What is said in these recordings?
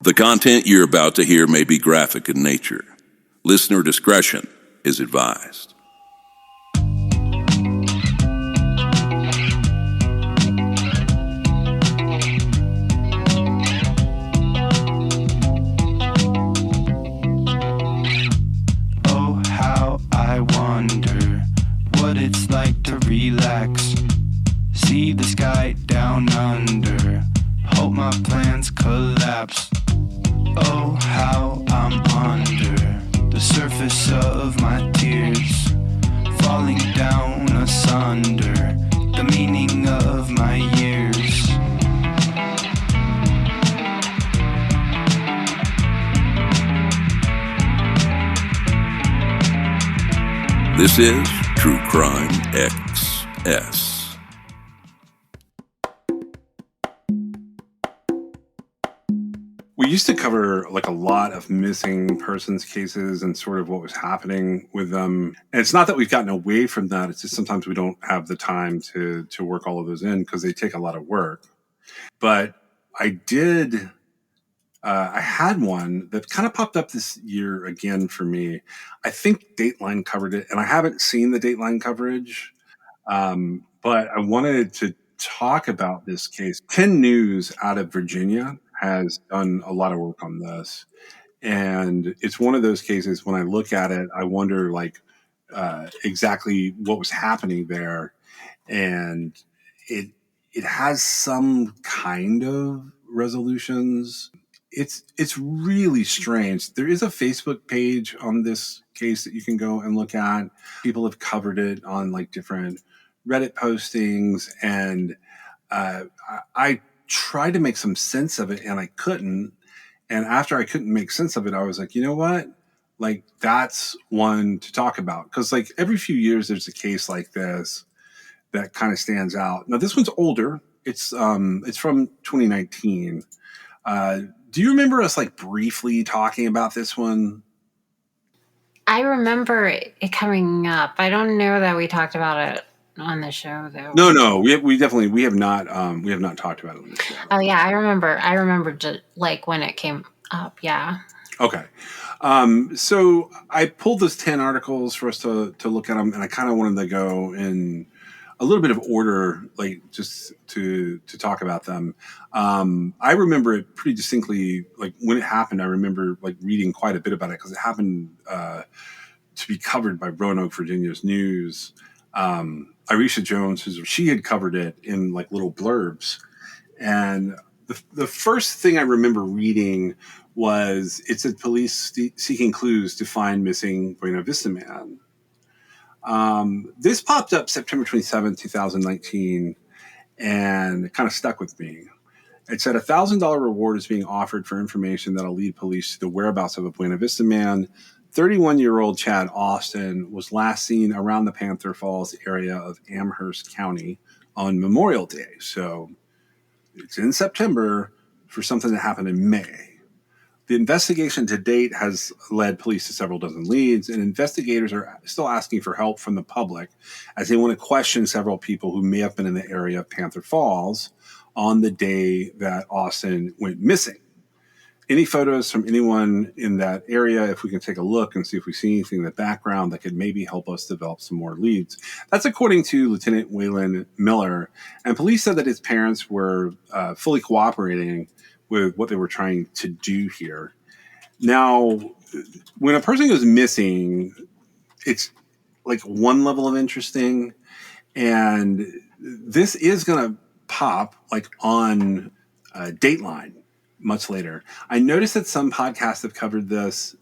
The content you're about to hear may be graphic in nature. Listener discretion is advised. Oh, how I wonder what it's like to relax. See the sky down under. Hope my plans collapse. Oh, how I'm under the surface of my tears, falling down asunder the meaning of my years. This is True Crime XS. We used to cover like a lot of missing persons cases and sort of what was happening with them. And it's not that we've gotten away from that. It's just sometimes we don't have the time to work all of those in because they take a lot of work. But I had one that kind of popped up this year again for me. I think Dateline covered it, and I haven't seen the Dateline coverage. But I wanted to talk about this case. 10 News out of Virginia has done a lot of work on this. And it's one of those cases when I look at it, I wonder exactly what was happening there. And it has some kind of resolutions. It's really strange. There is a Facebook page on this case that you can go and look at. People have covered it on like different Reddit postings, and I tried to make some sense of it and I couldn't. And after I couldn't make sense of it, I was like, you know what? Like, that's one to talk about. Because like every few years there's a case like this that kind of stands out. Now this one's older. It's from 2019. Do you remember us like briefly talking about this one? I remember it coming up. I don't know that we talked about it on the show though. No, we have not talked about it on the show. Oh yeah, I remember just like when it came up. Yeah. Okay. So I pulled those 10 articles for us to look at them, and I kind of wanted to go in a little bit of order, like just to talk about them. I remember it pretty distinctly, like when it happened. I remember like reading quite a bit about it because it happened to be covered by Roanoke, Virginia's News. Irisha Jones, she had covered it in like little blurbs. And the first thing I remember reading was it said police seeking clues to find missing Buena Vista man. This popped up September 27, 2019, and it kind of stuck with me. It said $1,000 reward is being offered for information that'll lead police to the whereabouts of a Buena Vista man. 31-year-old Chad Austin was last seen around the Panther Falls area of Amherst County on Memorial Day. So it's in September for something that happened in May. The investigation to date has led police to several dozen leads, and investigators are still asking for help from the public as they want to question several people who may have been in the area of Panther Falls on the day that Austin went missing. Any photos from anyone in that area, if we can take a look and see if we see anything in the background that could maybe help us develop some more leads. That's according to Lieutenant Waylon Miller. And police said that his parents were fully cooperating with what they were trying to do here. Now, when a person goes missing, it's like one level of interesting. And this is going to pop like on Dateline much later. I noticed that some podcasts have covered this.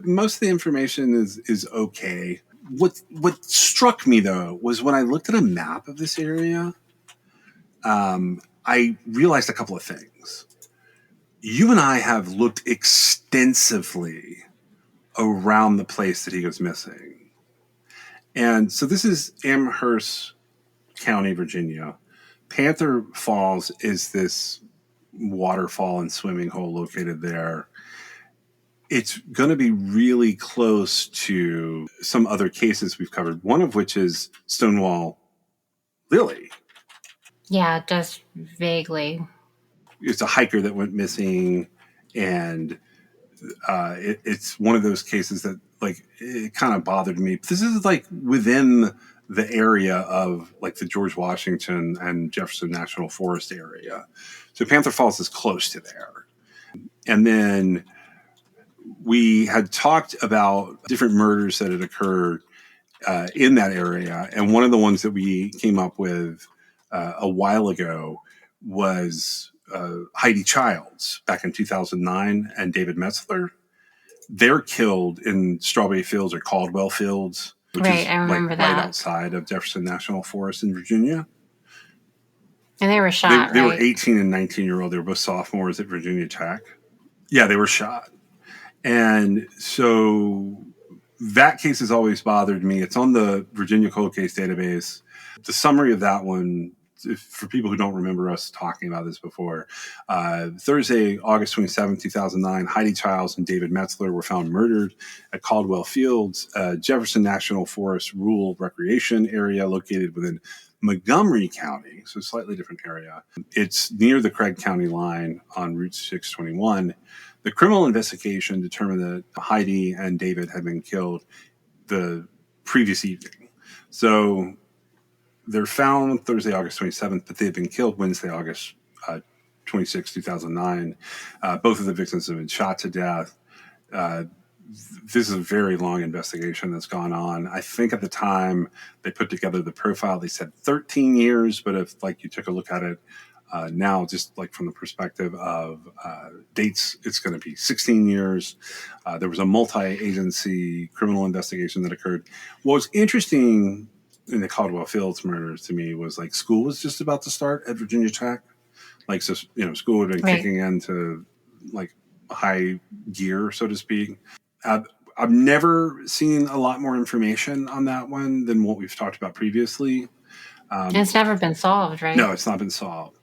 Most of the information is okay. What struck me though was when I looked at a map of this area, I realized a couple of things. You and I have looked extensively around the place that he goes missing. And so this is Amherst County, Virginia. Panther Falls is this waterfall and swimming hole located there. It's going to be really close to some other cases we've covered, one of which is Stonewall Lily. Yeah, just vaguely. It's a hiker that went missing And it's one of those cases that like it kind of bothered me. This is like within the area of like the George Washington and Jefferson National Forest area. So Panther Falls is close to there. And then we had talked about different murders that had occurred in that area. And one of the ones that we came up with a while ago was Heidi Childs back in 2009 and David Metzler. They're killed in Strawberry Fields or Caldwell Fields, which Right, is I remember like that. right outside of Jefferson National Forest in Virginia. And they were shot, They right? were 18 and 19-year-old. They were both sophomores at Virginia Tech. Yeah, they were shot. And so that case has always bothered me. It's on the Virginia Cold Case Database. The summary of that one, for people who don't remember us talking about this before, Thursday, August 27, 2009, Heidi Childs and David Metzler were found murdered at Caldwell Fields, Jefferson National Forest rural recreation area located within Montgomery County, so a slightly different area. It's near the Craig County line on Route 621. The criminal investigation determined that Heidi and David had been killed the previous evening. So they're found Thursday, August 27th, but they had been killed Wednesday, August 26, 2009. Both of the victims have been shot to death. This is a very long investigation that's gone on. I think at the time they put together the profile, they said 13 years, but if like you took a look at it now, just like from the perspective of dates, it's going to be 16 years. There was a multi-agency criminal investigation that occurred. What was interesting in the Caldwell Fields murders to me was like school was just about to start at Virginia Tech. Like, so, you know, school had been kicking into like high gear, so to speak. I've never seen a lot more information on that one than what we've talked about previously. It's never been solved, right? No, it's not been solved.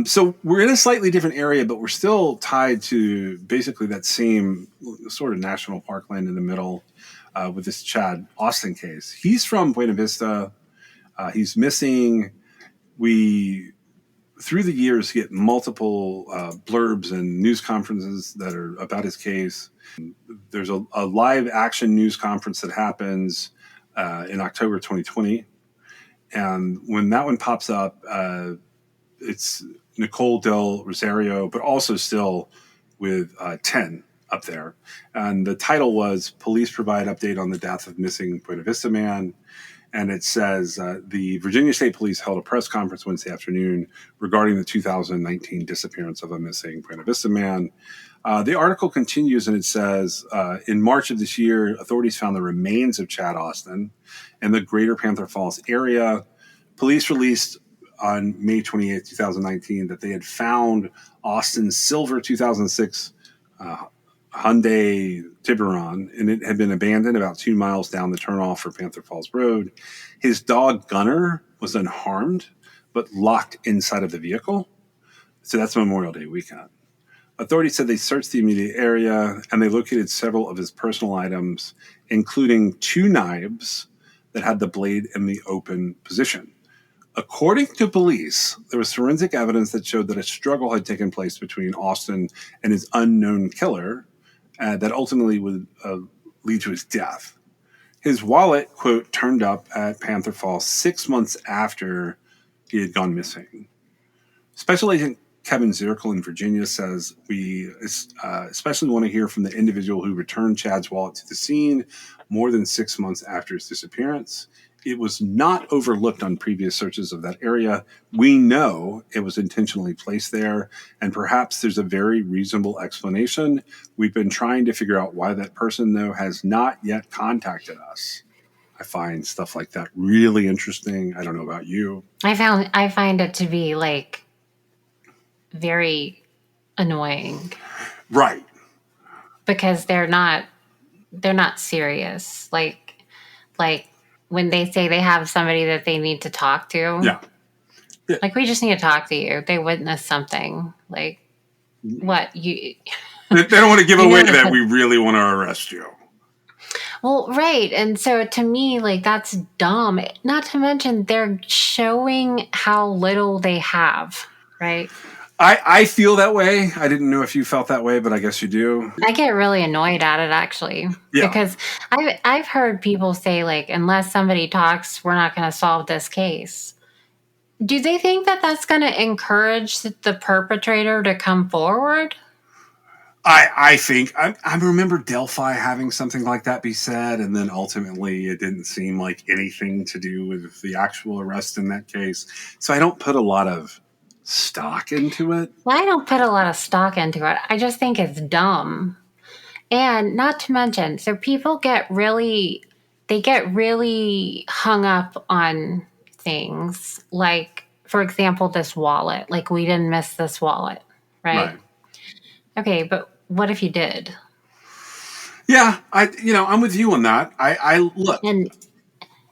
So we're in a slightly different area, but we're still tied to basically that same sort of national parkland in the middle with this Chad Austin case. He's from Buena Vista. He's missing. We, through the years, get multiple blurbs and news conferences that are about his case. There's a live action news conference that happens in October 2020. And when that one pops up, it's Nicole Del Rosario, but also still with 10 up there. And the title was Police Provide Update on the Death of Missing Buena Vista Man. And it says the Virginia State Police held a press conference Wednesday afternoon regarding the 2019 disappearance of a missing Buena Vista man. The article continues and it says, in March of this year, authorities found the remains of Chad Austin in the greater Panther Falls area. Police released on May 28, 2019, that they had found Austin's silver 2006 Hyundai Tiburon, and it had been abandoned about 2 miles down the turnoff for Panther Falls Road. His dog Gunner was unharmed, but locked inside of the vehicle. So that's Memorial Day weekend. Authorities said they searched the immediate area and they located several of his personal items, including 2 knives that had the blade in the open position. According to police, there was forensic evidence that showed that a struggle had taken place between Austin and his unknown killer that ultimately would lead to his death. His wallet, quote, turned up at Panther Falls 6 months after he had gone missing. Special Agent Kevin Zirkle in Virginia says, we especially want to hear from the individual who returned Chad's wallet to the scene more than 6 months after his disappearance. It was not overlooked on previous searches of that area. We know it was intentionally placed there, and perhaps there's a very reasonable explanation. We've been trying to figure out why that person, though, has not yet contacted us. I find stuff like that really interesting. I don't know about you. I find it to be like very annoying. Right. Because they're not serious. Like when they say they have somebody that they need to talk to. Yeah. Like, we just need to talk to you. They witnessed something. Like, what? You? They don't want to give away that we really want to arrest you. Well, right. And so to me, like, that's dumb. Not to mention they're showing how little they have, right? I feel that way. I didn't know if you felt that way, but I guess you do. I get really annoyed at it actually Yeah. because I've heard people say like unless somebody talks, we're not going to solve this case. Do they think that that's going to encourage the perpetrator to come forward? I think I remember Delphi having something like that be said, and then ultimately it didn't seem like anything to do with the actual arrest in that case. So I don't put a lot of stock into it. Well, I don't put a lot of stock into it. I just think it's dumb. And not to mention, so people get really hung up on things like, for example, this wallet. Like, we didn't miss this wallet, right? Right. Okay, but what if you did? Yeah, I'm with you on that. I look. And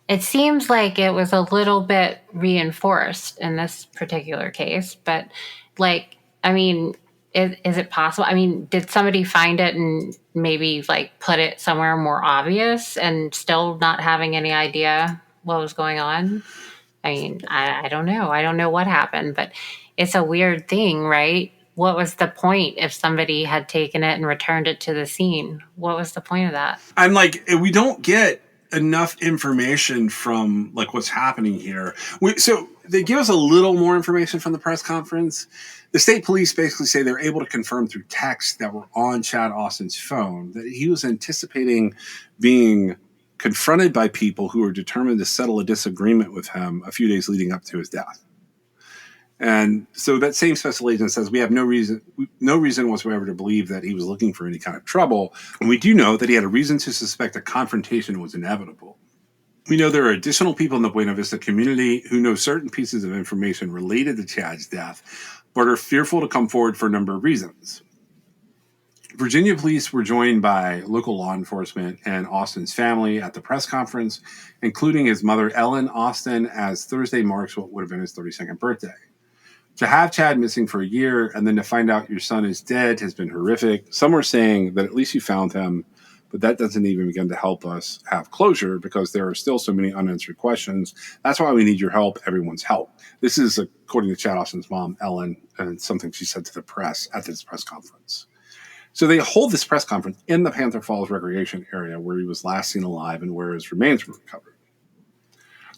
it seems like it was a little bit reinforced in this particular case, but like, I mean, is it possible? I mean, did somebody find it and maybe like put it somewhere more obvious and still not having any idea what was going on? I mean, I don't know. I don't know what happened, but it's a weird thing, right? What was the point if somebody had taken it and returned it to the scene? What was the point of that? I'm like, we don't get enough information from like what's happening here. So they give us a little more information from the press conference. The state police basically say they're able to confirm through texts that were on Chad Austin's phone that he was anticipating being confronted by people who were determined to settle a disagreement with him a few days leading up to his death. And so that same special agent says we have no reason whatsoever to believe that he was looking for any kind of trouble. And we do know that he had a reason to suspect a confrontation was inevitable. We know there are additional people in the Buena Vista community who know certain pieces of information related to Chad's death, but are fearful to come forward for a number of reasons. Virginia police were joined by local law enforcement and Austin's family at the press conference, including his mother, Ellen Austin, as Thursday marks what would have been his 32nd birthday. To have Chad missing for a year and then to find out your son is dead has been horrific. Some are saying that at least you found him, but that doesn't even begin to help us have closure because there are still so many unanswered questions. That's why we need your help, everyone's help. This is according to Chad Austin's mom, Ellen, and something she said to the press at this press conference. So they hold this press conference in the Panther Falls recreation area where he was last seen alive and where his remains were recovered.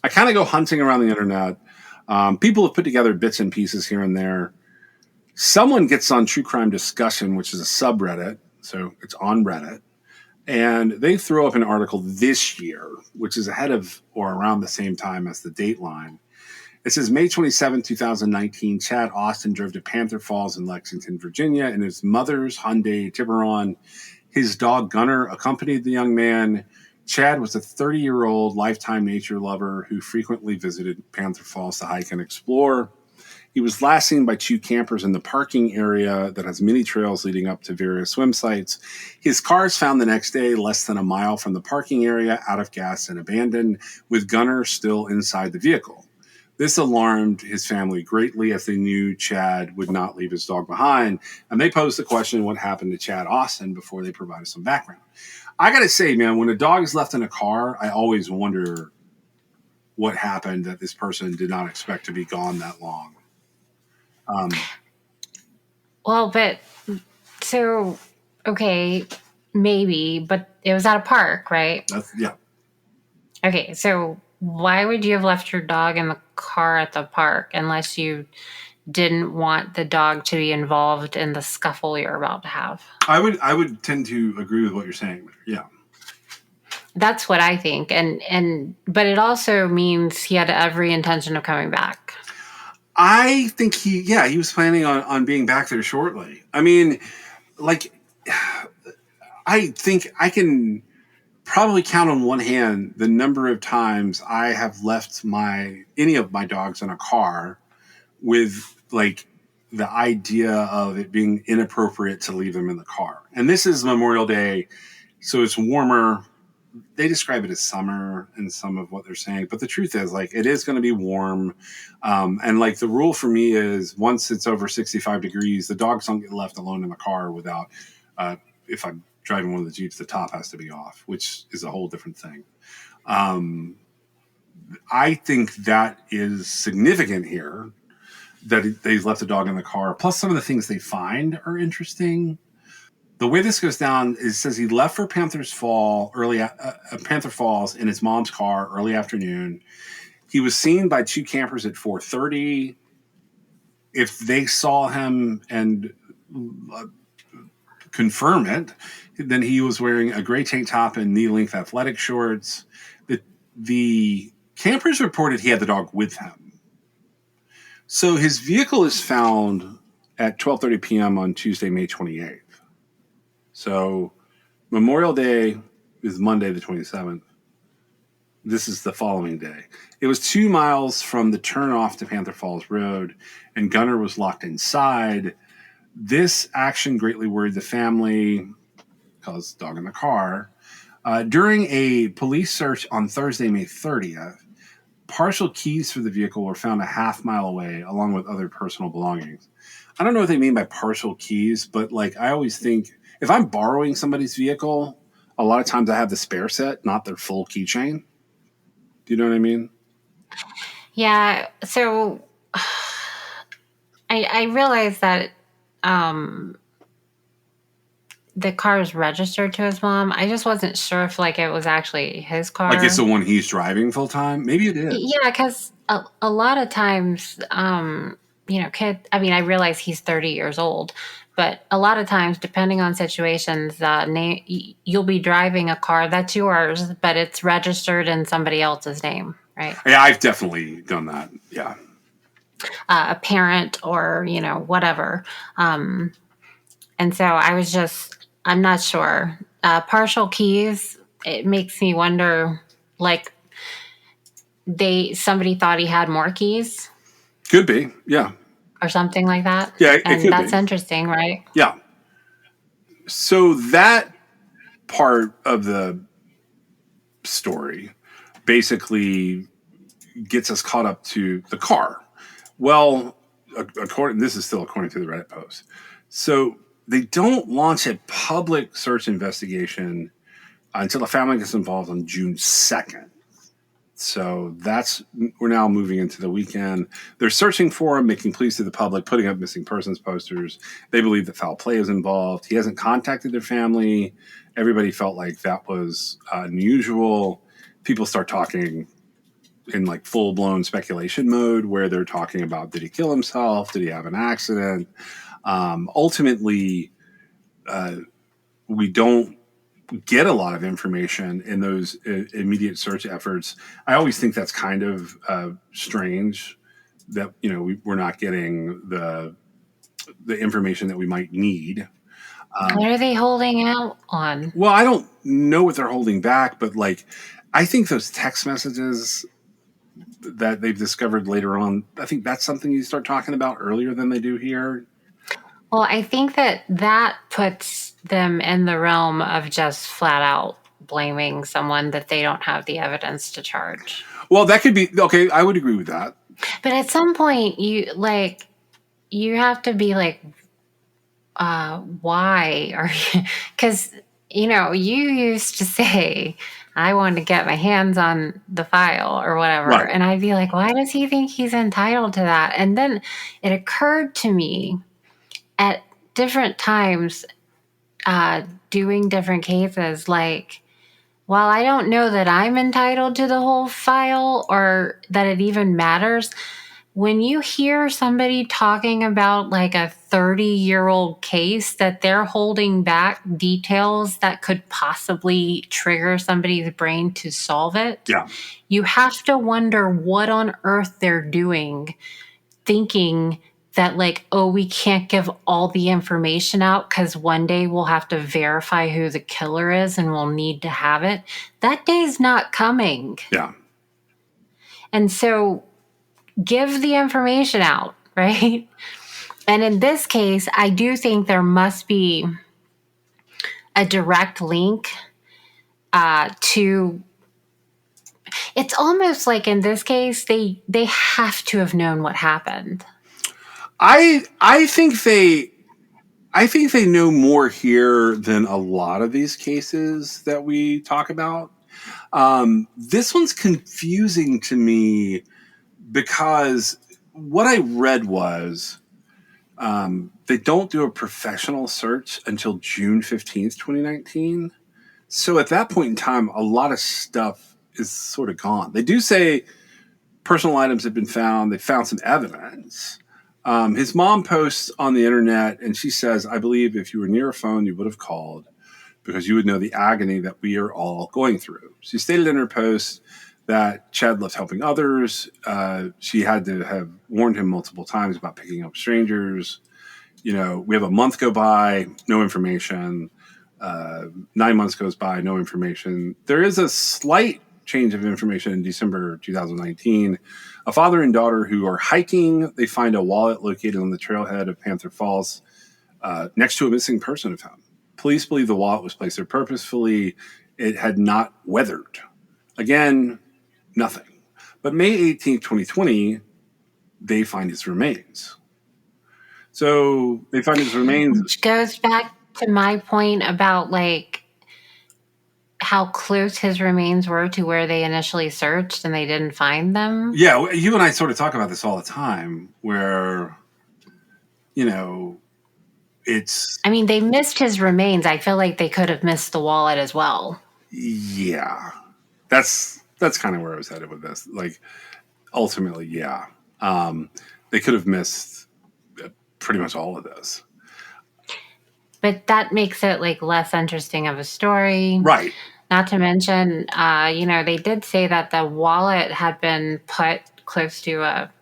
I kind of go hunting around the internet. People have put together bits and pieces here and there. Someone gets on True Crime Discussion, which is a subreddit, so it's on Reddit, and they throw up an article this year, which is ahead of or around the same time as the Dateline. It says May 27, 2019, Chad Austin drove to Panther Falls in Lexington, Virginia, in his mother's Hyundai Tiburon. His dog Gunner accompanied the young man. Chad was a 30-year-old lifetime nature lover who frequently visited Panther Falls to hike and explore. He was last seen by two campers in the parking area that has many trails leading up to various swim sites. His car is found the next day, less than a mile from the parking area, out of gas and abandoned, with Gunner still inside the vehicle. This alarmed his family greatly as they knew Chad would not leave his dog behind, and they posed the question, what happened to Chad Austin, before they provided some background. I got to say, man, when a dog is left in a car, I always wonder what happened that this person did not expect to be gone that long. Well, but so, okay, maybe, but it was at a park, right? Yeah. Okay, so why would you have left your dog in the car at the park unless you didn't want the dog to be involved in the scuffle you're about to have? I would tend to agree with what you're saying. Yeah. That's what I think. But it also means he had every intention of coming back. I think he was planning on being back there shortly. I mean, like, I think I can probably count on one hand the number of times I have left any of my dogs in a car with like the idea of it being inappropriate to leave them in the car. And this is Memorial Day, so it's warmer. They describe it as summer in some of what they're saying, but the truth is, like, it is going to be warm. And like the rule for me is once it's over 65 degrees, the dogs don't get left alone in the car without, if I'm driving one of the Jeeps, the top has to be off, which is a whole different thing. I think that is significant here that he's left the dog in the car. Plus, some of the things they find are interesting. The way this goes down is, it says he left for Panther Falls in his mom's car early afternoon. He was seen by two campers at 4:30. If they saw him and confirm it, then he was wearing a gray tank top and knee-length athletic shorts. The campers reported he had the dog with him. So his vehicle is found at 12:30 p.m. on Tuesday, May 28th. So Memorial Day is Monday, the 27th. This is the following day. It was 2 miles from the turnoff to Panther Falls Road, and Gunner was locked inside. This action greatly worried the family, because dog in the car. During a police search on Thursday, May 30th, partial keys for the vehicle were found a half-mile away, along with other personal belongings. I don't know what they mean by partial keys, but like I always think, if I'm borrowing somebody's vehicle, a lot of times I have the spare set, not their full keychain. Do you know what I mean? Yeah. So I realized that the car is registered to his mom. I just wasn't sure if like it was actually his car. Like it's the one he's driving full time? Maybe it is. Yeah, because a lot of times, I mean, I realize he's 30 years old, but a lot of times, depending on situations, you'll be driving a car that's yours, but it's registered in somebody else's name, right? Yeah, I've definitely done that. Yeah. A parent or, whatever. And so I'm not sure. Partial keys, it makes me wonder, like, somebody thought he had more keys. Could be, yeah. Or something like that. Yeah, and that's interesting, right? Yeah. So that part of the story basically gets us caught up to the car. Well, this is still according to the Reddit post. So they don't launch a public search investigation until the family gets involved on June 2nd. So we're now moving into the weekend. They're searching for him, making pleas to the public, putting up missing persons posters. They believe that foul play is involved. He hasn't contacted their family. Everybody felt like that was unusual. People start talking in like full-blown speculation mode where they're talking about, did he kill himself? Did he have an accident? Ultimately, we don't get a lot of information in those immediate search efforts. I always think that's kind of strange that, we're not getting the information that we might need. What are they holding out on? Well, I don't know what they're holding back, but like, I think those text messages that they've discovered later on, I think that's something you start talking about earlier than they do here. Well, I think that puts them in the realm of just flat out blaming someone that they don't have the evidence to charge. Well, that could be, okay, I would agree with that. But at some point, you have to be like, why are you? Because, you used to say, I want to get my hands on the file or whatever. Right. And I'd be like, why does he think he's entitled to that? And then it occurred to me at different times, doing different cases, like, while I don't know that I'm entitled to the whole file or that it even matters, when you hear somebody talking about like a 30-year-old case that they're holding back details that could possibly trigger somebody's brain to solve it, yeah, you have to wonder what on earth they're doing, thinking that like, oh, we can't give all the information out because one day we'll have to verify who the killer is and we'll need to have it. That day's not coming. Yeah. And so give the information out, right? And in this case, I do think there must be a direct link to... It's almost like in this case, they have to have known what happened. I think they know more here than a lot of these cases that we talk about. This one's confusing to me because what I read was they don't do a professional search until June 15th, 2019. So at that point in time, a lot of stuff is sort of gone. They do say personal items have been found. They found some evidence. His mom posts on the internet, and she says, I believe if you were near a phone, you would have called because you would know the agony that we are all going through. She stated in her post that Chad loves helping others. She had to have warned him multiple times about picking up strangers. We have a month go by, no information. 9 months goes by, no information. There is a slight change of information in December 2019. A father and daughter who are hiking, they find a wallet located on the trailhead of Panther Falls next to a missing person found. Police believe the wallet was placed there purposefully. It had not weathered. Again, nothing. But May 18th, 2020, they find his remains. So they find his remains. Which goes back to my point about how close his remains were to where they initially searched and they didn't find them. Yeah, you and I sort of talk about this all the time where, it's... I mean, they missed his remains. I feel like they could have missed the wallet as well. Yeah. That's kind of where I was headed with this. Ultimately, yeah. They could have missed pretty much all of this. But that makes it less interesting of a story. Right. Not to mention, they did say that the wallet had been put close to a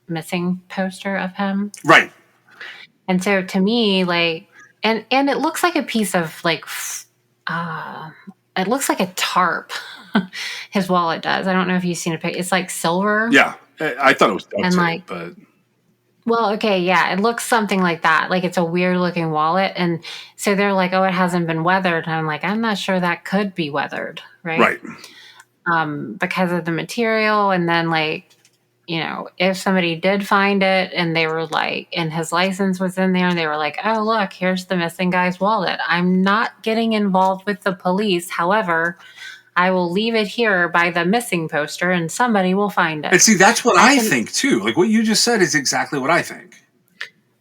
missing poster of him. Right. And so to me, and it looks like a piece of it looks like a tarp. His wallet does. I don't know if you've seen a picture. It's silver. Yeah. I thought it was duct tape, but... Well, okay, yeah, it looks something like that. It's a weird looking wallet. And so they're like, oh, it hasn't been weathered. And I'm like, I'm not sure that could be weathered, right? Right. Because of the material. And then if somebody did find it and they were and his license was in there and they were like, oh, look, here's the missing guy's wallet. I'm not getting involved with the police. However, I will leave it here by the missing poster and somebody will find it. And see, that's what I think too. What you just said is exactly what I think.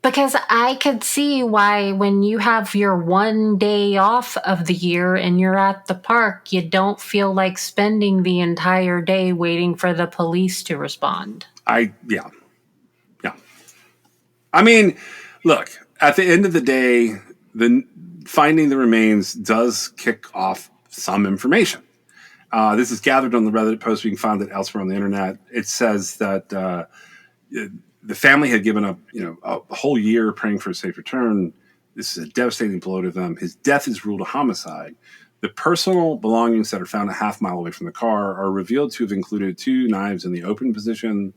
Because I could see why when you have your one day off of the year and you're at the park, you don't feel like spending the entire day waiting for the police to respond. Yeah. I mean, look, at the end of the day, finding the remains does kick off some information. This is gathered on the Reddit post being found elsewhere on the internet. It says that the family had given up, a whole year praying for a safe return. This is a devastating blow to them. His death is ruled a homicide. The personal belongings that are found a half mile away from the car are revealed to have included 2 knives in the open position.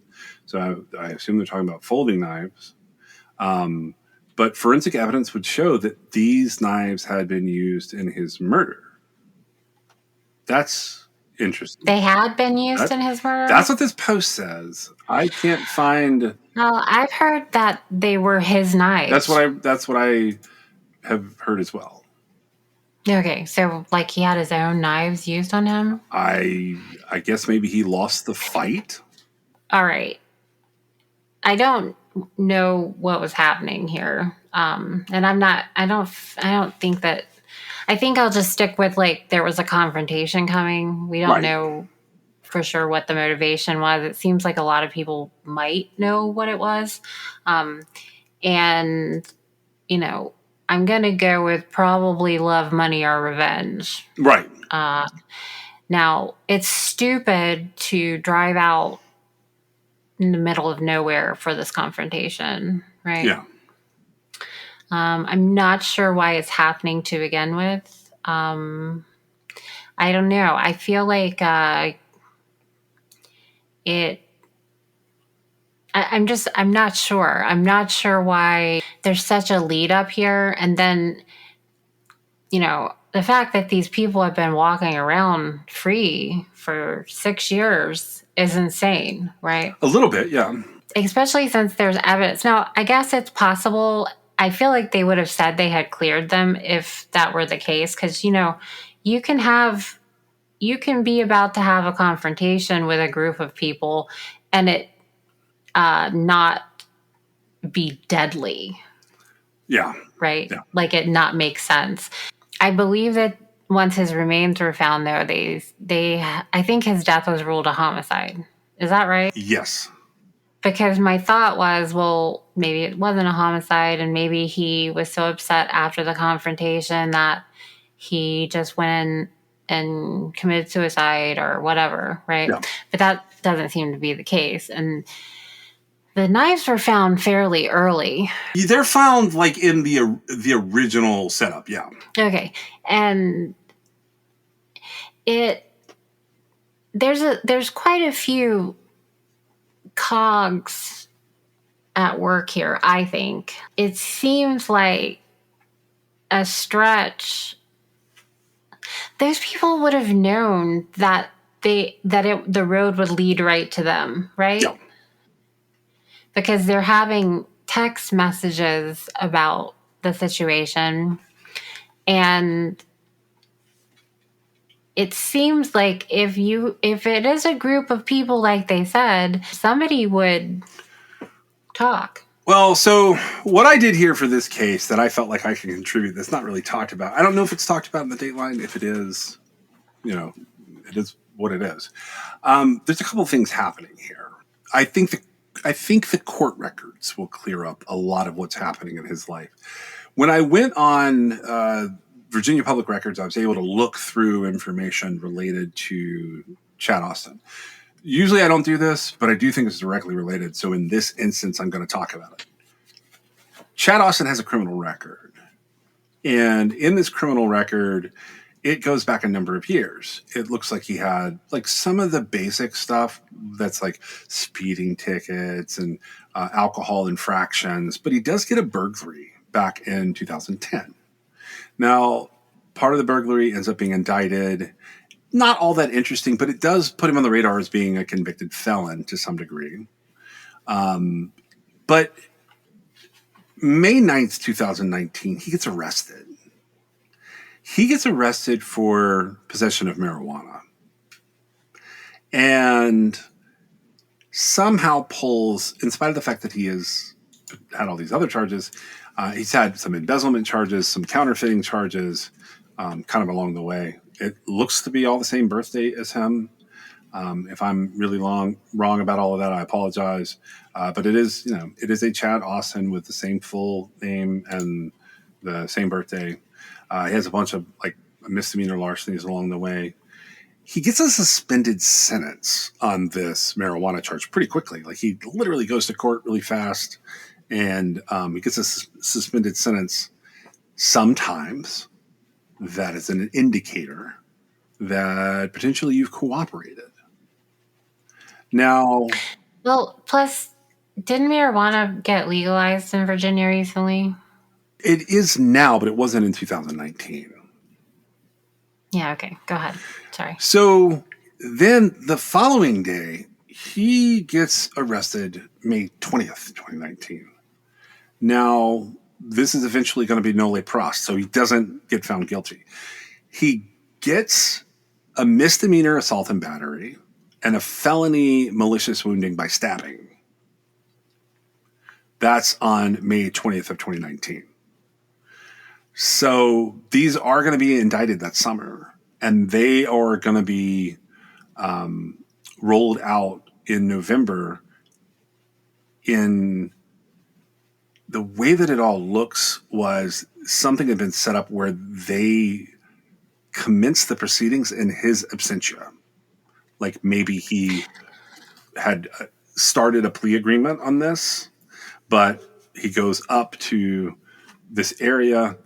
So I assume they're talking about folding knives. But forensic evidence would show that these knives had been used in his murder. That's interesting. They had been used in his murder? That's what this post says. I can't find... Well, I've heard that they were his knives. That's what I have heard as well. Okay, so he had his own knives used on him? I guess maybe he lost the fight. All right. I don't know what was happening here. And I don't think that... I think I'll just stick with there was a confrontation coming. We don't know for sure what the motivation was. It seems like a lot of people might know what it was. And, I'm going to go with probably love, money, or revenge. Right. Now, it's stupid to drive out in the middle of nowhere for this confrontation, right? Yeah. I'm not sure why it's happening to begin with. I don't know. I feel like I'm not sure. I'm not sure why there's such a lead up here. And then, the fact that these people have been walking around free for 6 years is insane, right? A little bit, yeah. Especially since there's evidence. Now, I guess it's possible. I feel like they would have said they had cleared them if that were the case. Because, you can be about to have a confrontation with a group of people and not be deadly, Yeah. right? Yeah. Like it not make sense. I believe that once his remains were found there, I think his death was ruled a homicide. Is that right? Yes. Because my thought was, well, maybe it wasn't a homicide, and maybe he was so upset after the confrontation that he just went in and committed suicide or whatever, right? Yeah. But that doesn't seem to be the case. And the knives were found fairly early. They're found like in the original setup. Yeah. Okay. And there's quite a few cogs at work here, I think. It seems like a stretch. Those people would have known that the road would lead right to them, right? Yeah. Because they're having text messages about the situation, and it seems like if it is a group of people like they said, somebody would talk. Well, so what I did here for this case that I felt like I could contribute that's not really talked about. I don't know if it's talked about in the Dateline. If it is, it is what it is. There's a couple of things happening here. I think the court records will clear up a lot of what's happening in his life. When I went on Virginia Public Records, I was able to look through information related to Chad Austin. Usually I don't do this, but I do think it's directly related. So in this instance, I'm going to talk about it. Chad Austin has a criminal record. And in this criminal record, it goes back a number of years. It looks like he had like some of the basic stuff that's like speeding tickets and alcohol infractions, but he does get a burglary back in 2010. Now, part of the burglary ends up being indicted. Not all that interesting, but it does put him on the radar as being a convicted felon to some degree. But May 9th, 2019, he gets arrested. He gets arrested for possession of marijuana and somehow pulls, in spite of the fact that he has had all these other charges, he's had some embezzlement charges, some counterfeiting charges, kind of along the way. It looks to be all the same birthday as him. If I'm really wrong about all of that, I apologize. But it is a Chad Austin with the same full name and the same birthday. He has a bunch of like misdemeanor larcenies along the way. He gets a suspended sentence on this marijuana charge pretty quickly. Like he literally goes to court really fast, and he gets a suspended sentence. Sometimes that is an indicator that potentially you've cooperated. Now, Well, plus, didn't marijuana get legalized in Virginia recently? it is now, but it wasn't in 2019. Yeah, okay. Go ahead. Sorry. So then the following day, he gets arrested May 20th, 2019. Now, this is eventually going to be nolle prost, so he doesn't get found guilty. He gets a misdemeanor assault and battery and a felony malicious wounding by stabbing. That's on May 20th of 2019. So these are going to be indicted that summer, and they are going to be rolled out in November. In the way that it all looks was something had been set up where they commenced the proceedings in his absentia. Like maybe he had started a plea agreement on this, but he goes up to this area.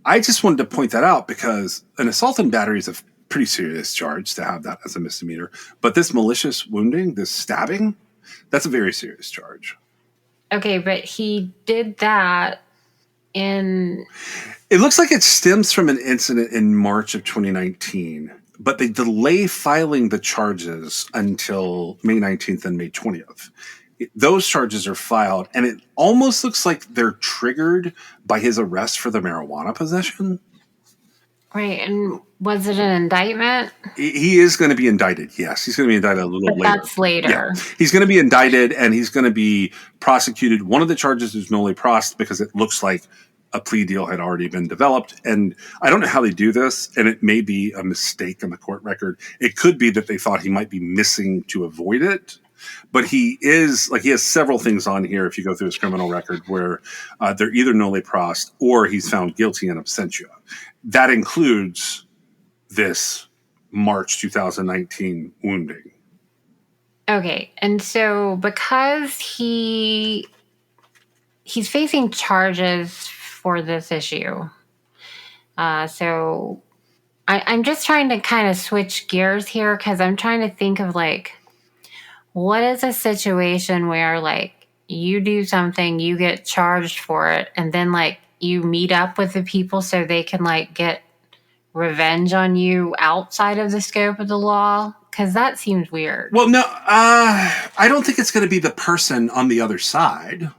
I just wanted to point that out because an assault and battery is a pretty serious charge to have that as a misdemeanor. But this malicious wounding, this stabbing, that's a very serious charge. Okay, but he did that in... It looks like it stems from an incident in March of 2019, but they delay filing the charges until May 19th and May 20th. Those charges are filed, and it almost looks like they're triggered by his arrest for the marijuana possession. Right. And was it an indictment? He is going to be indicted. Yes, he's going to be indicted a little But later. that's Yeah, later. he's going to be indicted and he's going to be prosecuted. One of the charges is noli prost because it looks like a plea deal had already been developed. And I don't know how they do this, and it may be a mistake in the court record. It could be that they thought he might be missing to avoid it. But he has several things on here if you go through his criminal record where they're either noli prost or he's found guilty in absentia. That includes this March 2019 wounding. Okay. And so because he's facing charges for this issue. So I'm just trying to kind of switch gears here because I'm trying to think of like, what is a situation where like you do something, you get charged for it, and then like you meet up with the people so they can like get revenge on you outside of the scope of the law? Because that seems weird. Well, no, I don't think it's going to be the person on the other side.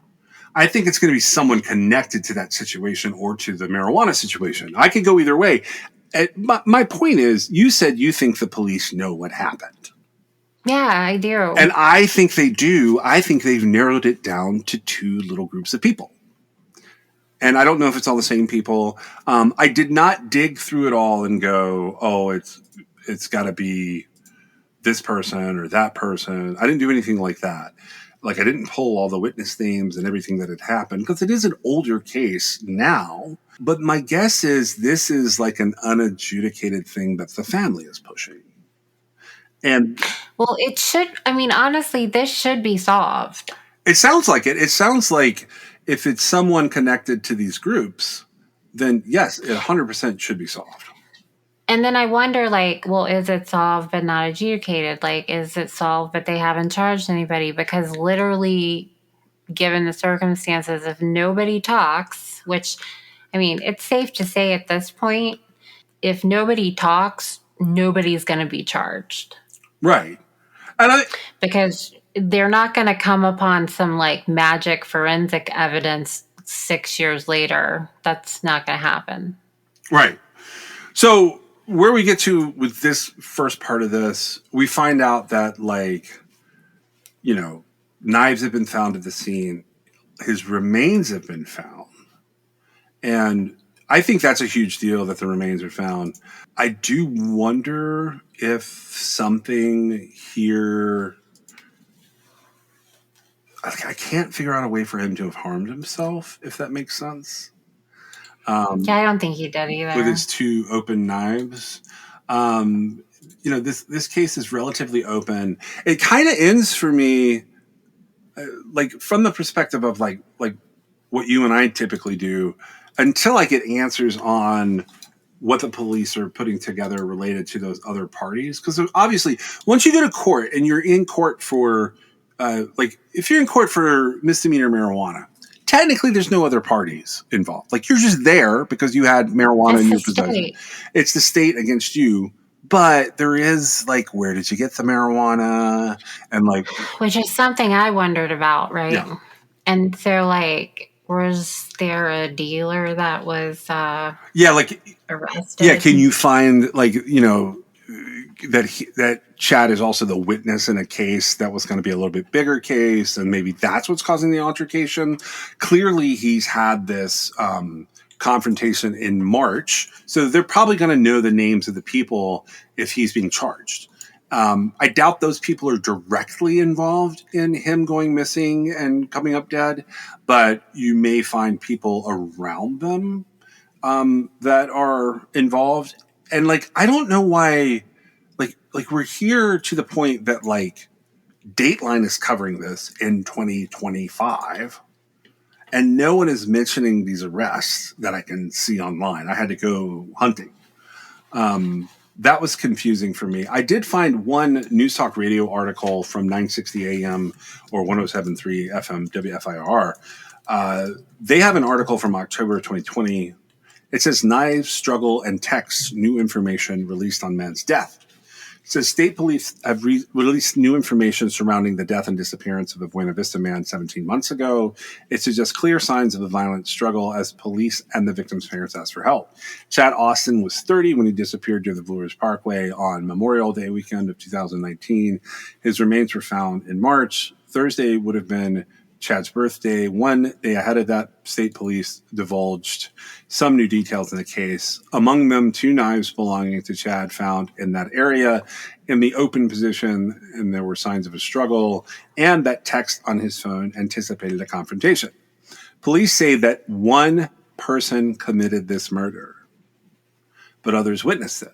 I think it's going to be someone connected to that situation or to the marijuana situation. I could go either way. My point is, you said you think the police know what happened. Yeah, I do. And I think they do. I think they've narrowed it down to two little groups of people. And I don't know if it's all the same people. I did not dig through it all and go, oh, it's got to be this person or that person. I didn't do anything like that. Like I didn't pull all the witness names and everything that had happened because it is an older case now. But my guess is this is like an unadjudicated thing that the family is pushing. And well, it should, I mean, honestly, this should be solved. it sounds like it. It sounds like if it's someone connected to these groups, then yes, it 100% should be solved. And then I wonder, like, well, is it solved but not adjudicated? Like, is it solved but they haven't charged anybody? Because literally, given the circumstances, if nobody talks, which, I mean, it's safe to say at this point, if nobody talks, nobody's going to be charged. Right. Because they're not going to come upon some, like, magic forensic evidence 6 years later. That's not going to happen. Right. So where we get to with this first part of this, we find out that knives have been found at the scene. His remains have been found. And I think that's a huge deal that the remains are found. I do wonder if something here, I can't figure out a way for him to have harmed himself, if that makes sense. Yeah, I don't think he did either. With his two open knives. This case is relatively open. It kind of ends for me, from the perspective of like what you and I typically do, until I get answers on what the police are putting together related to those other parties. Because obviously, once you go to court and you're in court for, if you're in court for misdemeanor marijuana, technically there's no other parties involved. Like you're just there because you had marijuana in your possession. It's the state against you. But there is where did you get the marijuana? And which is something I wondered about, right? Yeah. And so was there a dealer that was arrested? Yeah, can you find that Chad is also the witness in a case that was going to be a little bit bigger case, and maybe that's what's causing the altercation. Clearly, he's had this confrontation in March, so they're probably going to know the names of the people if he's being charged. I doubt those people are directly involved in him going missing and coming up dead, but you may find people around them that are involved. And I don't know why, we're here to the point that Dateline is covering this in 2025 and no one is mentioning these arrests that I can see online. I had to go hunting. That was confusing for me. I did find one News Talk Radio article from 960 AM or 107.3 FM WFIR. They have an article from October 2020. It says knives, struggle, and texts, new information released on man's death. says state police have released new information surrounding the death and disappearance of a Buena Vista man 17 months ago. It suggests clear signs of a violent struggle as police and the victim's parents asked for help. Chad Austin was 30 when he disappeared near the Blue Ridge Parkway on Memorial Day weekend of 2019. His remains were found in March. Thursday would have been Chad's birthday. One day ahead of that, state police divulged some new details in the case. Among them, 2 knives belonging to Chad found in that area in the open position, and there were signs of a struggle, and that text on his phone anticipated a confrontation. Police say that one person committed this murder, but others witnessed it.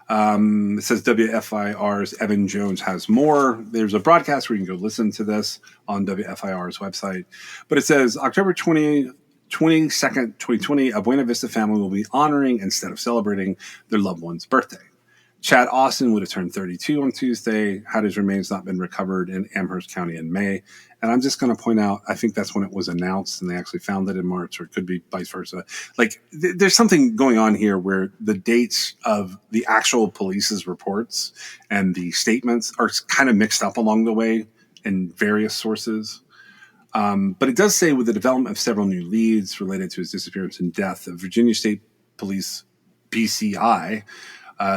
It says WFIR's Evan Jones has more. There's a broadcast where you can go listen to this on WFIR's website. But it says October 22nd, 2020, a Buena Vista family will be honoring instead of celebrating their loved one's birthday. Chad Austin would have turned 32 on Tuesday had his remains not been recovered in Amherst County in May. And I'm just going to point out, I think that's when it was announced and they actually found it in March, or it could be vice versa. Like, there's something going on here where the dates of the actual police's reports and the statements are kind of mixed up along the way in various sources. But it does say with the development of several new leads related to his disappearance and death, the Virginia State Police, BCI,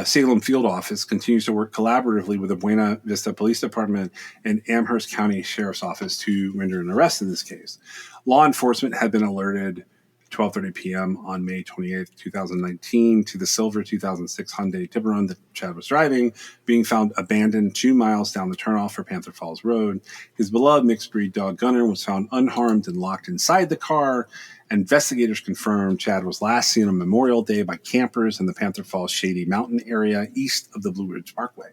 Salem Field Office continues to work collaboratively with the Buena Vista Police Department and Amherst County Sheriff's Office to render an arrest in this case. Law enforcement had been alerted at 12:30 p.m. on May 28, 2019 to the silver 2006 Hyundai Tiburon that Chad was driving, being found abandoned 2 miles down the turnoff for Panther Falls Road. His beloved mixed-breed dog Gunner was found unharmed and locked inside the car. Investigators confirmed Chad was last seen on Memorial Day by campers in the Panther Falls Shady Mountain area east of the Blue Ridge Parkway.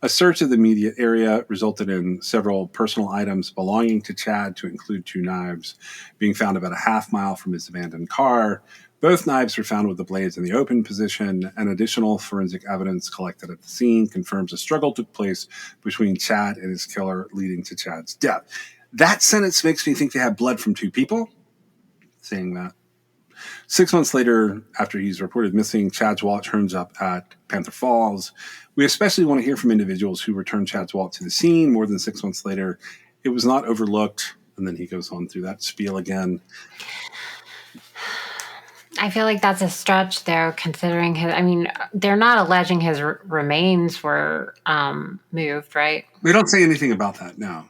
A search of the immediate area resulted in several personal items belonging to Chad, to include 2 knives, being found about a half mile from his abandoned car. Both knives were found with the blades in the open position, and additional forensic evidence collected at the scene confirms a struggle took place between Chad and his killer, leading to Chad's death. That sentence makes me think they had blood from 2 people. Saying that 6 months later, after he's reported missing, Chad's wallet turns up at Panther Falls. We especially want to hear from individuals who returned Chad's wallet to the scene more than 6 months later. It was not overlooked. And then he goes on through that spiel again. I feel like that's a stretch, though, considering they're not alleging his remains were moved, right? They don't say anything about that, no.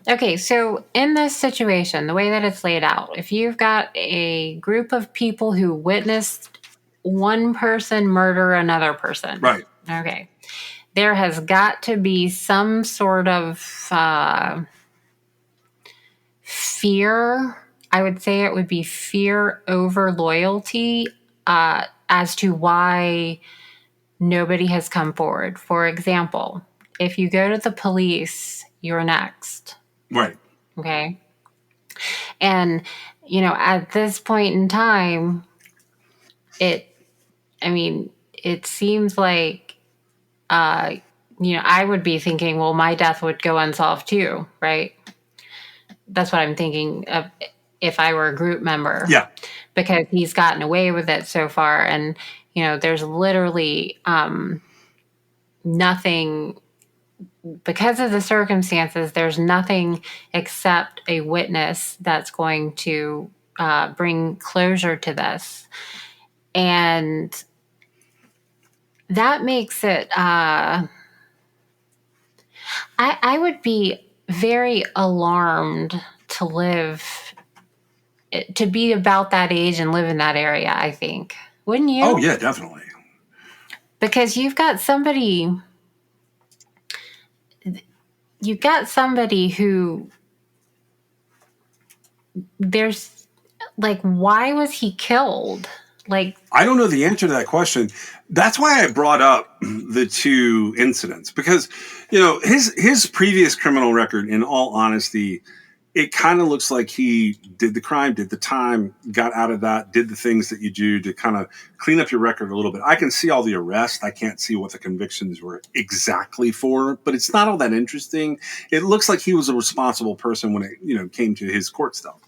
Okay, so in this situation, the way that it's laid out, if you've got a group of people who witnessed one person murder another person. Right. Okay. There has got to be some sort of fear. I would say it would be fear over loyalty as to why nobody has come forward. For example, if you go to the police, you're next. Right. Okay. And, at this point in time, it seems like, I would be thinking, well, my death would go unsolved too, right? That's what I'm thinking of if I were a group member. Yeah. Because he's gotten away with it so far. And, there's literally nothing. Because of the circumstances, there's nothing except a witness that's going to bring closure to this. And that makes it, I would be very alarmed to be about that age and live in that area, I think. Wouldn't you? Oh, yeah, definitely. Because you've got somebody who there's like, why was he killed? Like, I don't know the answer to that question. That's why I brought up the 2 incidents, because, his previous criminal record, in all honesty, it kind of looks like he did the crime, did the time, got out of that, did the things that you do to kind of clean up your record a little bit. I can see all the arrests. I can't see what the convictions were exactly for, but it's not all that interesting. It looks like he was a responsible person when it, came to his court stuff.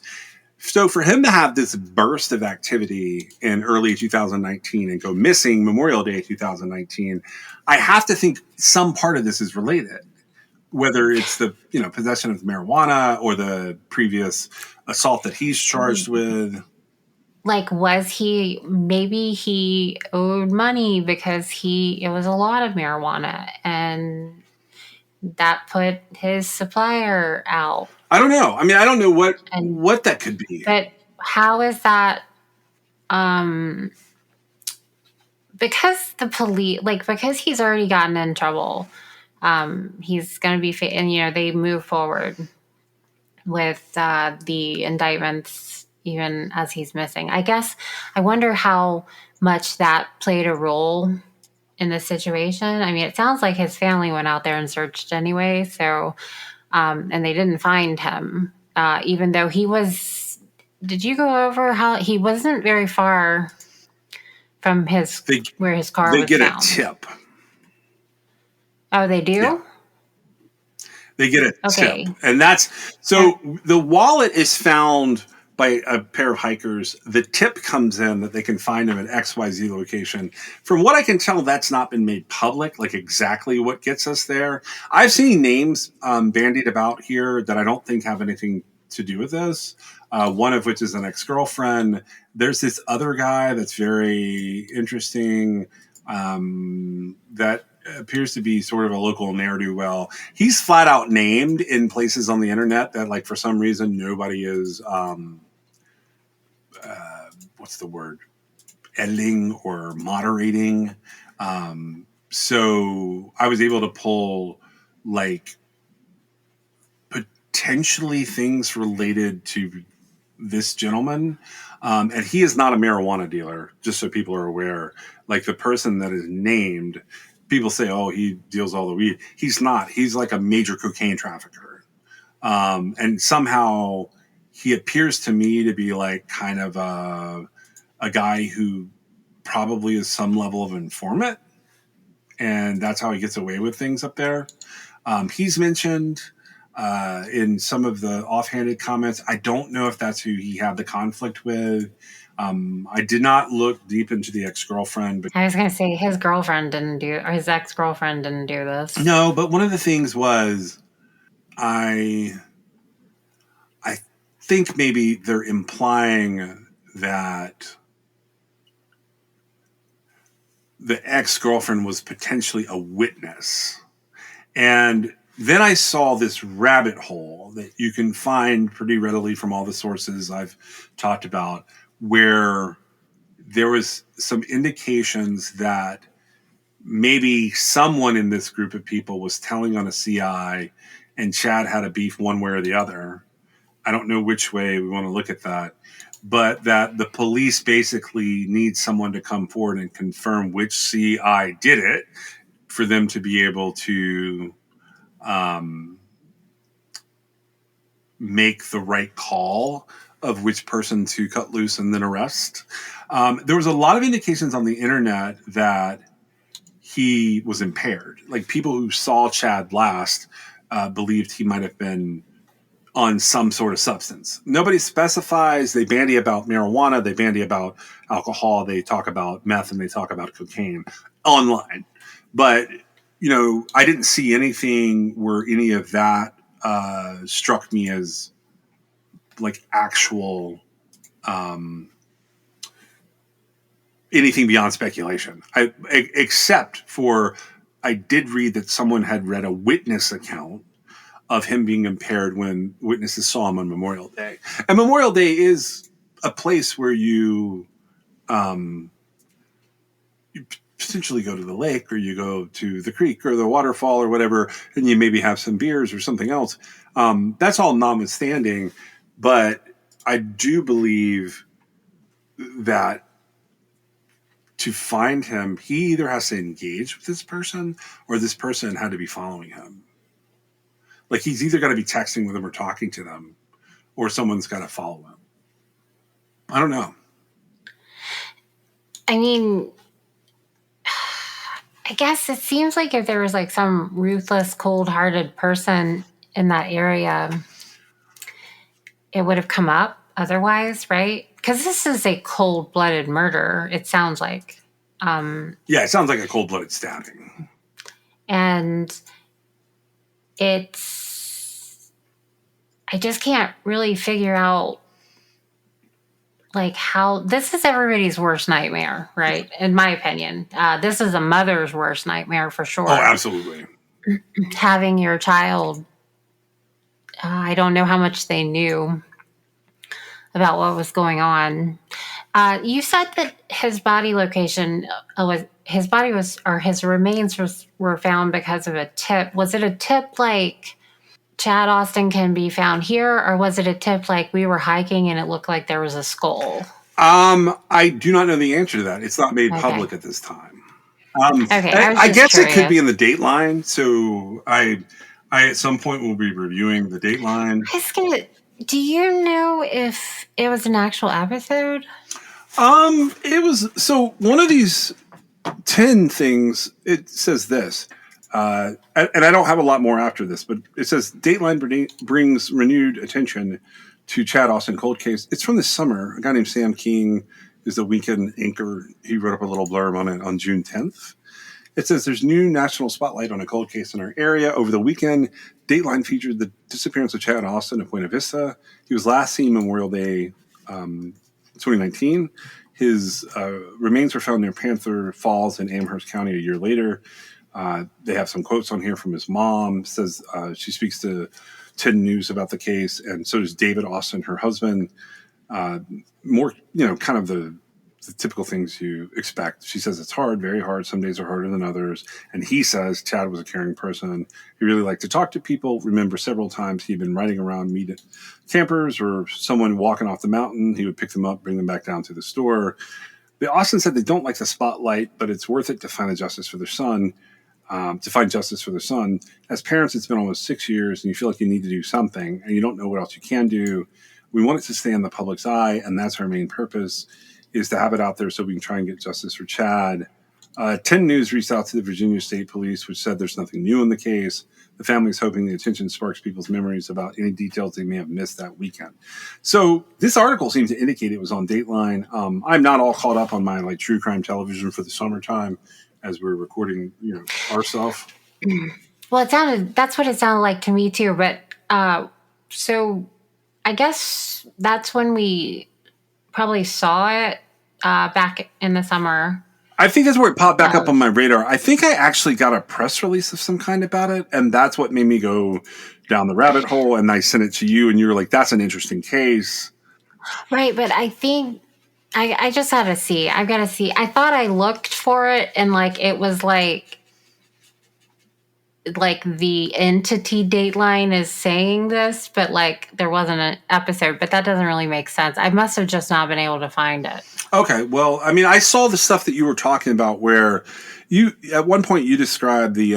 So for him to have this burst of activity in early 2019 and go missing Memorial Day 2019, I have to think some part of this is related. Whether it's the possession of marijuana or the previous assault that he's charged with. Like, maybe he owed money because it was a lot of marijuana and that put his supplier out. I don't know. I mean, I don't know what that could be. But how is that? Because the police, because he's already gotten in trouble, he's going to be, and they move forward with the indictments even as he's missing. I guess I wonder how much that played a role in the situation. I mean, it sounds like his family went out there and searched anyway, so and they didn't find him, even though he was. Did you go over how he wasn't very far from where his car was found? They get a tip. Oh, they do? Yeah. They get a tip. And the wallet is found by a pair of hikers. The tip comes in that they can find him at XYZ location. From what I can tell, that's not been made public, like exactly what gets us there. I've seen names bandied about here that I don't think have anything to do with this. One of which is an ex-girlfriend. There's this other guy that's very interesting that appears to be sort of a local ne'er-do-well. He's flat out named in places on the internet that, like, for some reason nobody is what's the word, editing or moderating. So I was able to pull like potentially things related to this gentleman. And he is not a marijuana dealer, just so people are aware. Like, the person that is named, people say, oh, he deals all the weed. He's not. He's like a major cocaine trafficker. And somehow he appears to me to be like kind of a guy who probably is some level of informant. And that's how he gets away with things up there. He's mentioned in some of the offhanded comments. I don't know if that's who he had the conflict with. I did not look deep into the ex-girlfriend. But I was going to say his ex-girlfriend didn't do this. No, but one of the things was I think maybe they're implying that the ex-girlfriend was potentially a witness. And then I saw this rabbit hole that you can find pretty readily from all the sources I've talked about, where there was some indications that maybe someone in this group of people was telling on a CI and Chad had a beef one way or the other. I don't know which way we want to look at that, but that the police basically need someone to come forward and confirm which CI did it for them to be able to make the right call of which person to cut loose and then arrest. There was a lot of indications on the internet that he was impaired. Like, people who saw Chad last believed he might have been on some sort of substance. Nobody specifies. They bandy about marijuana. They bandy about alcohol. They talk about meth, and they talk about cocaine online. But, I didn't see anything where any of that struck me as like actual anything beyond speculation. Except for, I did read that someone had read a witness account of him being impaired when witnesses saw him on Memorial Day. And Memorial Day is a place where you potentially go to the lake, or you go to the creek or the waterfall or whatever, and you maybe have some beers or something else. That's all notwithstanding, but I do believe that to find him, he either has to engage with this person or this person had to be following him. Like, he's either got to be texting with them or talking to them, or someone's got to follow him. I don't know. I mean, I guess it seems like if there was like some ruthless, cold-hearted person in that area, it would have come up. otherwise, right? Because this is a cold-blooded murder, it sounds like. Yeah, it sounds like a cold-blooded stabbing. And it's... I just can't really figure out, like, how... This is everybody's worst nightmare, right? In my opinion. This is a mother's worst nightmare for sure. Oh, absolutely. Having your child... I don't know how much they knew about what was going on. You said that his body location his remains were found because of a tip. Was it a tip like Chad Austin can be found here, or was it a tip like we were hiking and it looked like there was a skull? I do not know the answer to that. It's not made public at this time. Okay, I guess curious. it could be in the Dateline. So I at some point will be reviewing the Dateline. Do you know if it was an actual episode? It was, so one of these 10 things, it says this, and I don't have a lot more after this, but it says Dateline brings renewed attention to Chad Austin cold case. It's from this summer. A guy named Sam King is the weekend anchor. He wrote up a little blurb on it on June 10th. It says there's new national spotlight on a cold case in our area. Over the weekend, Dateline featured the disappearance of Chad Austin of Buena Vista. He was last seen Memorial Day 2019. His remains were found near Panther Falls in Amherst County a year later. They have some quotes on here from his mom. Says she speaks to 10 News about the case, and so does David Austin, her husband. More, kind of the typical things you expect. She says it's hard, very hard. Some days are harder than others. And he says Chad was a caring person. He really liked to talk to people. Remember several times he'd been riding around, meet campers or someone walking off the mountain. He would pick them up, bring them back down to the store. The Austin said they don't like the spotlight, but it's worth it to find justice for their son. As parents, it's been almost 6 years, and you feel like you need to do something, and you don't know what else you can do. We want it to stay in the public's eye, and that's our main purpose, is to have it out there so we can try and get justice for Chad. 10 News reached out to the Virginia State Police, which said there's nothing new in the case. The family is hoping the attention sparks people's memories about any details they may have missed that weekend. So this article seems to indicate it was on Dateline. I'm not all caught up on my true crime television for the summertime as we're recording, our stuff. Well, that's what it sounded like to me too. But so I guess that's when we probably saw it back in the summer. I think that's where it popped back up on my radar. I think I actually got a press release of some kind about it, and that's what made me go down the rabbit hole, and I sent it to you, and you were like, that's an interesting case. Right, but I think I just got to see. I've got to see. I thought I looked for it, and it was like the entity Dateline is saying this, but there wasn't an episode, but that doesn't really make sense. I must have just not been able to find it. Okay. Well, I mean, I saw the stuff that you were talking about where at one point you described the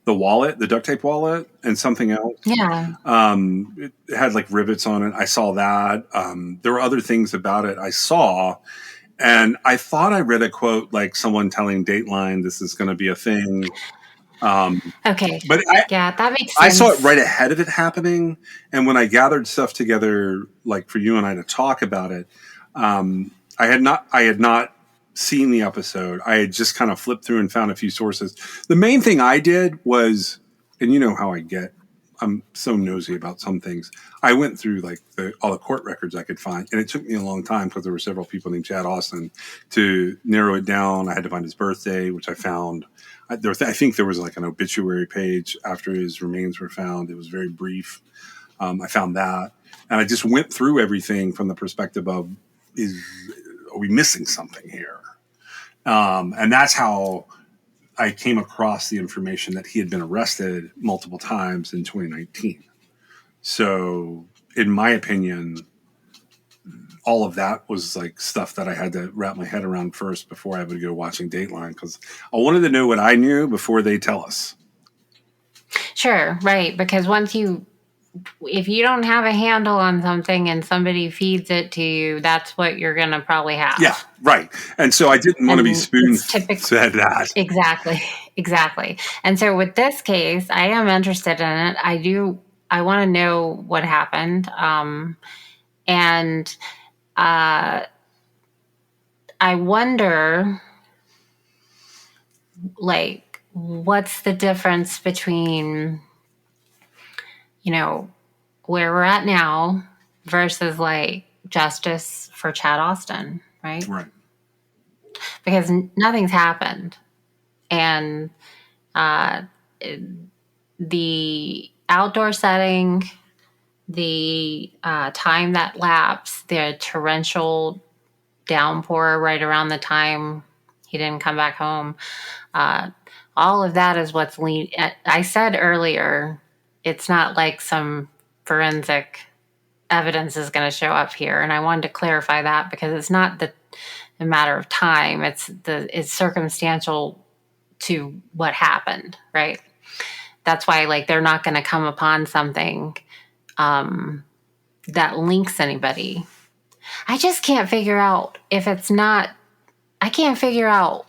wallet, the duct tape wallet, and something else. Yeah. It had rivets on it. I saw that. There were other things about it I saw, and I thought I read a quote someone telling Dateline this is going to be a thing. Okay. But that makes sense. I saw it right ahead of it happening. And when I gathered stuff together, for you and I to talk about it, I had not seen the episode. I had just kind of flipped through and found a few sources. The main thing I did was, and you know how I get, I'm so nosy about some things. I went through all the court records I could find, and it took me a long time because there were several people named Chad Austin to narrow it down. I had to find his birthday, which I found. I think there was an obituary page after his remains were found. It was very brief. I found that, and I just went through everything from the perspective of, are we missing something here? And that's how I came across the information that he had been arrested multiple times in 2019. So, in my opinion, all of that was stuff that I had to wrap my head around first before I would go watching Dateline, because I wanted to know what I knew before they tell us. Sure, right. Because if you don't have a handle on something and somebody feeds it to you, that's what you're going to probably have. Yeah, right. And so I didn't want to be spoon-fed that. Exactly. And so with this case, I am interested in it. I want to know what happened. And I wonder, like, what's the difference between, where we're at now versus like justice for Chad Austin, right? Right. Because nothing's happened. And uh, the outdoor setting, the time that lapsed, the torrential downpour right around the time he didn't come back home, all of that is what's I said earlier, it's not like some forensic evidence is going to show up here, and I wanted to clarify that because it's not the matter of time; it's circumstantial to what happened, right? That's why, like, they're not going to come upon something that links anybody. I just can't figure out if it's not. I can't figure out.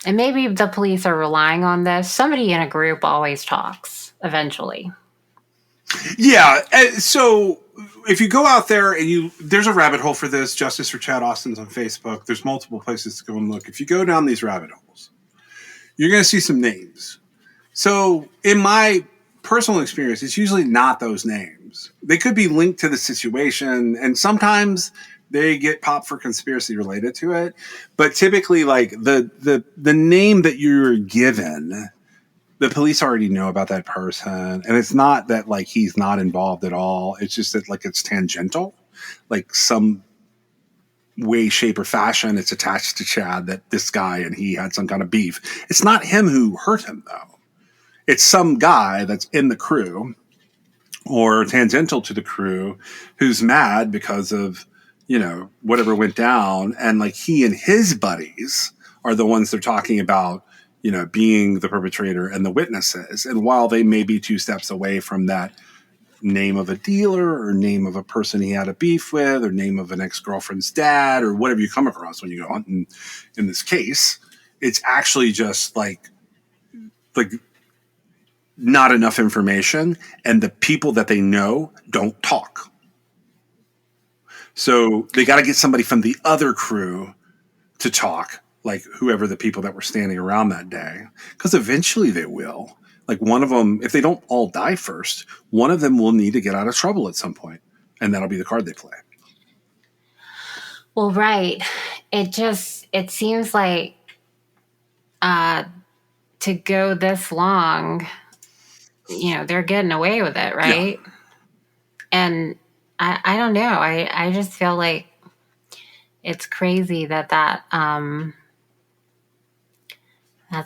And maybe the police are relying on this. Somebody in a group always talks eventually. Yeah. So if you go out there and there's a rabbit hole for this, Justice for Chad Austin's on Facebook. There's multiple places to go and look. If you go down these rabbit holes, you're going to see some names. So in my personal experience, it's usually not those names. They could be linked to the situation, and sometimes they get popped for conspiracy related to it. But typically, like the name that you're given, the police already know about that person, and it's not that like he's not involved at all. It's just that like it's tangential, like some way, shape, or fashion it's attached to Chad that this guy and he had some kind of beef. It's not him who hurt him though. It's some guy that's in the crew or tangential to the crew who's mad because of, whatever went down. And like he and his buddies are the ones they're talking about, being the perpetrator and the witnesses. And while they may be two steps away from that name of a dealer or name of a person he had a beef with or name of an ex-girlfriend's dad or whatever you come across when you go hunting in this case, it's actually just like not enough information, and the people that they know don't talk. So they got to get somebody from the other crew to talk, like whoever the people that were standing around that day, because eventually they will. Like one of them, if they don't all die first, one of them will need to get out of trouble at some point, and that'll be the card they play. Well, right. It seems like to go this long, they're getting away with it, right? Yeah. And I don't know. I just feel like it's crazy that that's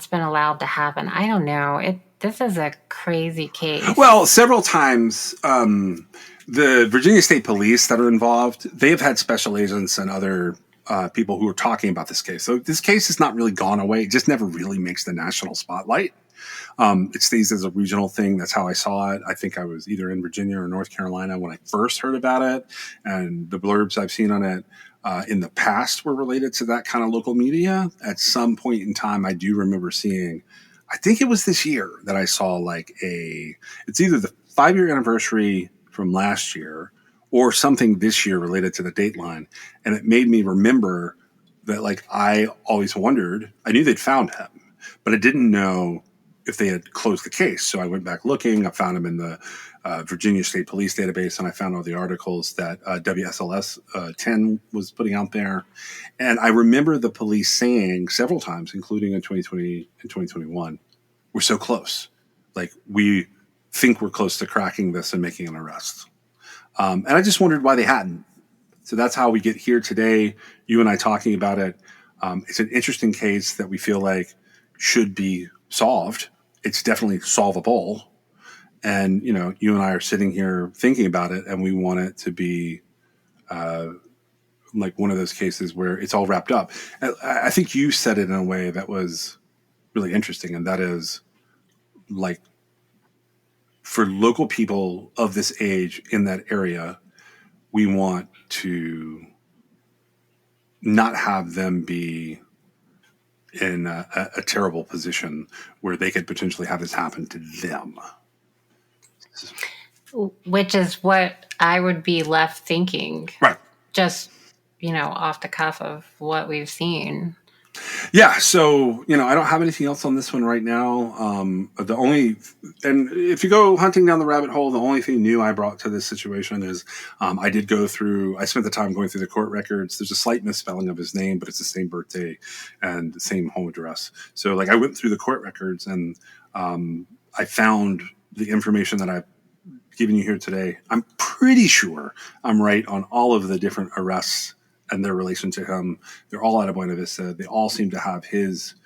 been allowed to happen. I don't know. This is a crazy case. Well, several times, the Virginia State Police that are involved, they have had special agents and other people who are talking about this case. So this case has not really gone away. It just never really makes the national spotlight. It stays as a regional thing. That's how I saw it. I think I was either in Virginia or North Carolina when I first heard about it. And the blurbs I've seen on it in the past were related to that kind of local media. At some point in time, I do remember seeing, I think it was this year that I saw it's either the 5-year anniversary from last year or something this year related to the Dateline. And it made me remember that I always wondered, I knew they'd found him, but I didn't know if they had closed the case. So I went back looking. I found him in the Virginia State Police database, and I found all the articles that WSLS 10 was putting out there. And I remember the police saying several times, including in 2020 and 2021, we're so close. We think we're close to cracking this and making an arrest. And I just wondered why they hadn't. So that's how we get here today, you and I talking about it. It's an interesting case that we feel like should be solved. It's definitely solvable. And, you and I are sitting here thinking about it, and we want it to be like one of those cases where it's all wrapped up. I think you said it in a way that was really interesting, and that is for local people of this age in that area, we want to not have them be in a terrible position where they could potentially have this happen to them. which is what I would be left thinking. Right. Just, off the cuff of what we've seen. Yeah, so I don't have anything else on this one right now. And if you go hunting down the rabbit hole, the only thing new I brought to this situation is I spent the time going through the court records. There's a slight misspelling of his name, but it's the same birthday and the same home address. So I went through the court records and I found the information that I've given you here today. I'm pretty sure I'm right on all of the different arrests and their relation to him. They're all out of Buena Vista. They all seem to have his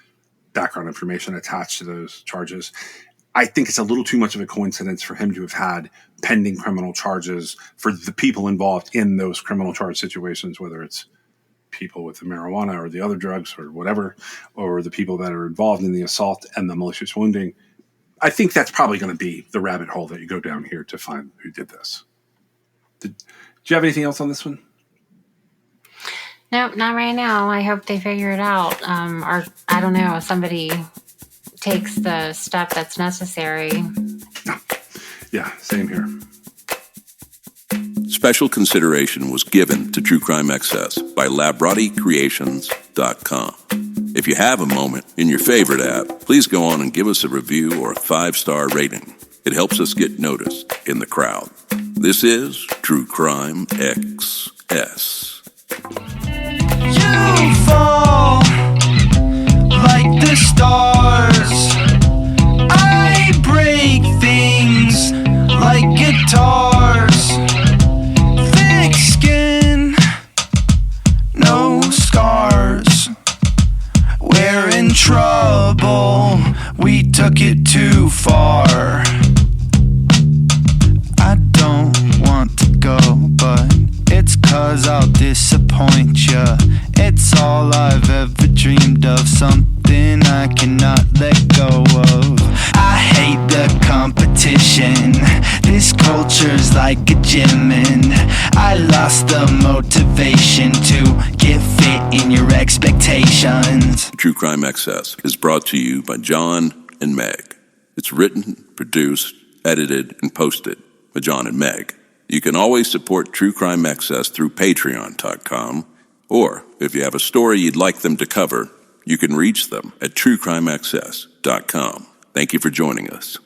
background information attached to those charges. I think it's a little too much of a coincidence for him to have had pending criminal charges for the people involved in those criminal charge situations, whether it's people with the marijuana or the other drugs or whatever, or the people that are involved in the assault and the malicious wounding. I think that's probably going to be the rabbit hole that you go down here to find who did this. Did you have anything else on this one? No, not right now. I hope they figure it out. Or, I don't know, somebody takes the step that's necessary. Yeah, same here. Special consideration was given to True Crime Excess by LabrattiCreations.com. If you have a moment in your favorite app, please go on and give us a review or a 5-star rating. It helps us get noticed in the crowd. This is True Crime XS. You fall like the stars. I break things like guitars. Thick skin, no scars. We're in trouble, we took it too far. I don't want to go, but it's 'cause I'll disappoint ya. It's all I've ever dreamed of, something I cannot let go of. I hate the competition, this culture's like a gym, and I lost the motivation to get fit in your expectations. True Crime Excess is brought to you by John and Meg. It's written, produced, edited, and posted by John and Meg. You can always support True Crime Excess through Patreon.com, or if you have a story you'd like them to cover, you can reach them at TrueCrimeAccess.com. Thank you for joining us.